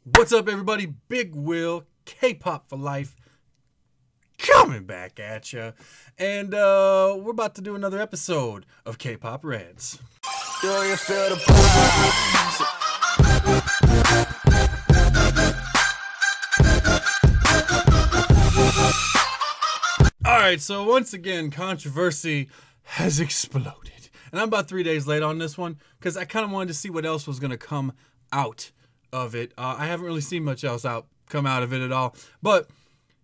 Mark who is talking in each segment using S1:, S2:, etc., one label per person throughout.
S1: What's up, everybody? Big Will, K-pop for life, coming back at ya. And we're about to do another episode of Kpop Rantz.
S2: Do you feel the vibes?
S1: Alright, so once again, controversy has exploded. And I'm about 3 days late on this one, because I kind of wanted to see what else was going to come out of it. I haven't really seen much else come out of it at all. But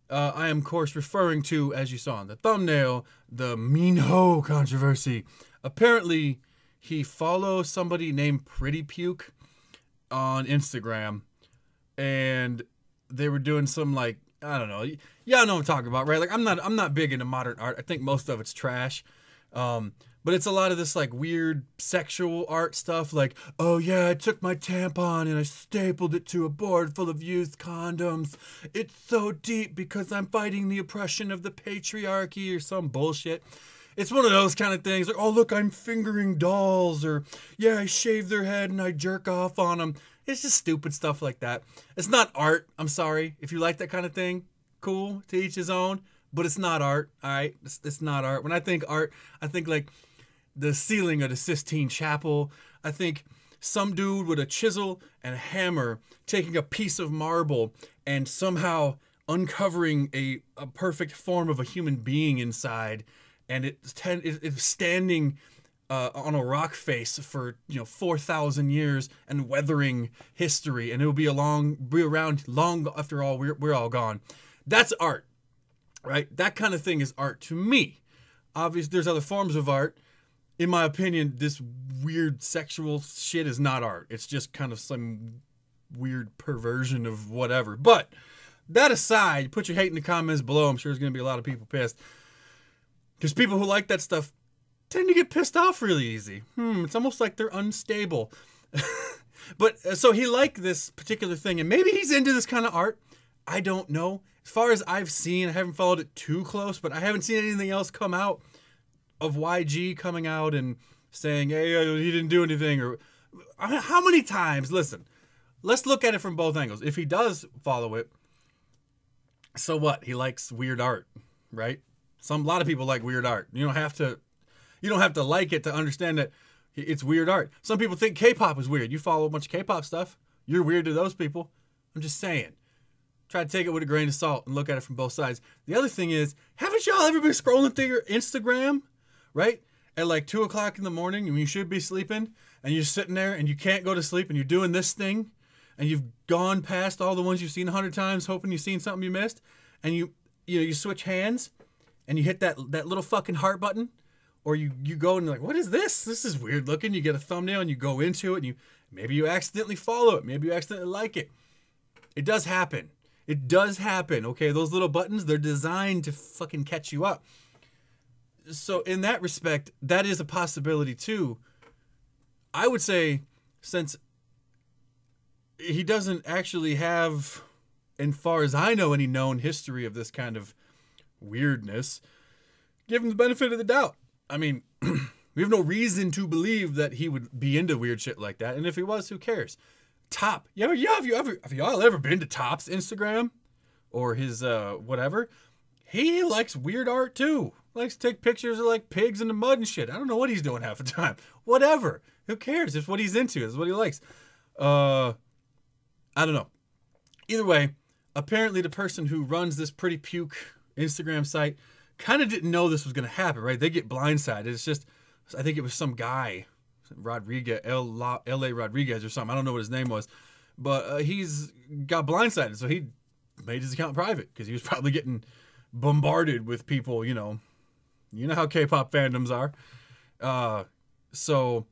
S1: I am, of course, referring to, as you saw in the thumbnail, the Mino controversy. Apparently, he follows somebody named Pretty Puke on Instagram. And they were doing some, like, I don't know. Y'all know what I'm talking about, right? Like, I'm not big into modern art. I think most of it's trash. But it's a lot of this, like, weird sexual art stuff. Like, oh, yeah, I took my tampon and I stapled it to a board full of used condoms. It's so deep because I'm fighting the oppression of the patriarchy or some bullshit. It's one of those kind of things. Like, oh, look, I'm fingering dolls. Or, yeah, I shave their head and I jerk off on them. It's just stupid stuff like that. It's not art. I'm sorry. If you like that kind of thing, cool, to each his own. But it's not art, all right? It's not art. When I think art, I think, like, the ceiling of the Sistine Chapel. I think some dude with a chisel and a hammer taking a piece of marble and somehow uncovering a perfect form of a human being inside, and it's standing on a rock face for 4,000 years and weathering history, and it will be around long after all we're all gone. That's art, right? That kind of thing is art to me. Obviously, there's other forms of art. In my opinion, this weird sexual shit is not art. It's just kind of some weird perversion of whatever. But that aside, put your hate in the comments below. I'm sure there's going to be a lot of people pissed. Because people who like that stuff tend to get pissed off really easy. It's almost like they're unstable. But so he liked this particular thing. And maybe he's into this kind of art. I don't know. As far as I've seen, I haven't followed it too close. But I haven't seen anything else come out of YG coming out and saying, hey, he didn't do anything. Or how many times? Listen, let's look at it from both angles. If he does follow it, so what? He likes weird art, right? A lot of people like weird art. You don't have to like it to understand that it's weird art. Some people think K-pop is weird. You follow a bunch of K-pop stuff, you're weird to those people. I'm just saying. Try to take it with a grain of salt and look at it from both sides. The other thing is, haven't y'all ever been scrolling through your Instagram, right? At like 2 o'clock in the morning when you should be sleeping, and you're sitting there and you can't go to sleep and you're doing this thing, and you've gone past all the ones you've seen 100 times hoping you've seen something you missed, and you switch hands and you hit that little fucking heart button, or you go and you're like, what is this? This is weird looking. You get a thumbnail and you go into it and maybe you accidentally follow it. Maybe you accidentally like it. It does happen. It does happen, okay? Those little buttons, they're designed to fucking catch you up. So in that respect, that is a possibility too. I would say, since he doesn't actually have, as far as I know, any known history of this kind of weirdness, give him the benefit of the doubt. I mean, we have no reason to believe that he would be into weird shit like that. And if he was, who cares? Top. Have y'all ever been to Top's Instagram or his whatever? He likes weird art too. Likes to take pictures of like pigs in the mud and shit. I don't know what he's doing half the time. Whatever. Who cares? It's what he's into. It's what he likes. I don't know. Either way, apparently the person who runs this Pretty Puke Instagram site kind of didn't know this was going to happen, right? They get blindsided. It's just, I think it was some guy, Rodriguez, L.A. Rodriguez or something. I don't know what his name was. But he's got blindsided. So he made his account private because he was probably getting bombarded with people, you know how K-pop fandoms are. So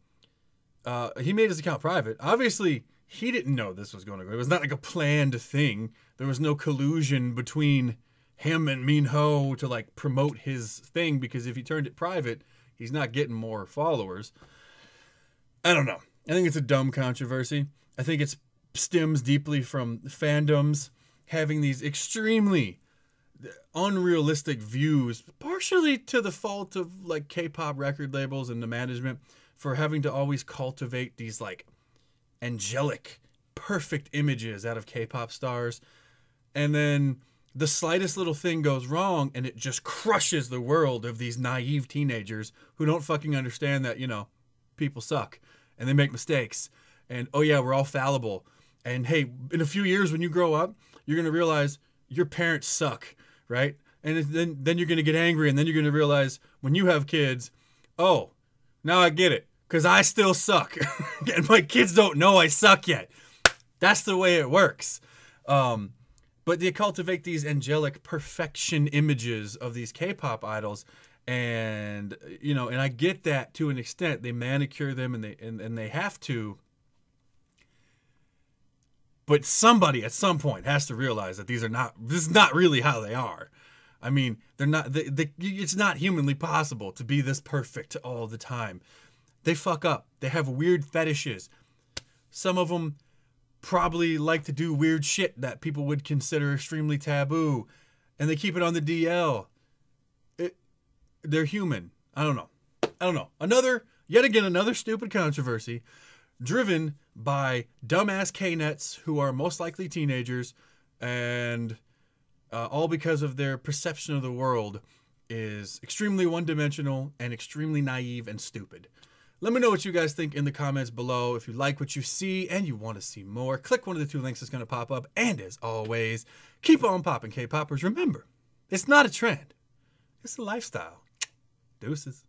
S1: he made his account private. Obviously, he didn't know this was going to go. It was not like a planned thing. There was no collusion between him and Minho to like promote his thing, because if he turned it private, he's not getting more followers. I don't know. I think it's a dumb controversy. I think it stems deeply from fandoms having these extremely unrealistic views, partially to the fault of like K-pop record labels and the management for having to always cultivate these like angelic, perfect images out of K-pop stars, and then the slightest little thing goes wrong and it just crushes the world of these naive teenagers who don't fucking understand that, you know, people suck and they make mistakes, and oh yeah, we're all fallible, and hey, in a few years when you grow up, you're going to realize your parents suck, right? And then you're going to get angry, and then you're going to realize when you have kids, oh, now I get it, because I still suck. And my kids don't know I suck yet. That's the way it works. But they cultivate these angelic perfection images of these K-pop idols. And, you know, and I get that to an extent. They manicure them and they have to. But somebody at some point has to realize that this is not really how they are. I mean, it's not humanly possible to be this perfect all the time. They fuck up. They have weird fetishes. Some of them probably like to do weird shit that people would consider extremely taboo, and they keep it on the DL. They're human. I don't know. Yet again, another stupid controversy driven by dumbass K-nets who are most likely teenagers, and all because of their perception of the world is extremely one-dimensional and extremely naive and stupid. Let me know what you guys think in the comments below. If you like what you see and you want to see more, click one of the 2 links that's going to pop up. And as always, keep on popping, K-poppers. Remember, it's not a trend. It's a lifestyle. Deuces.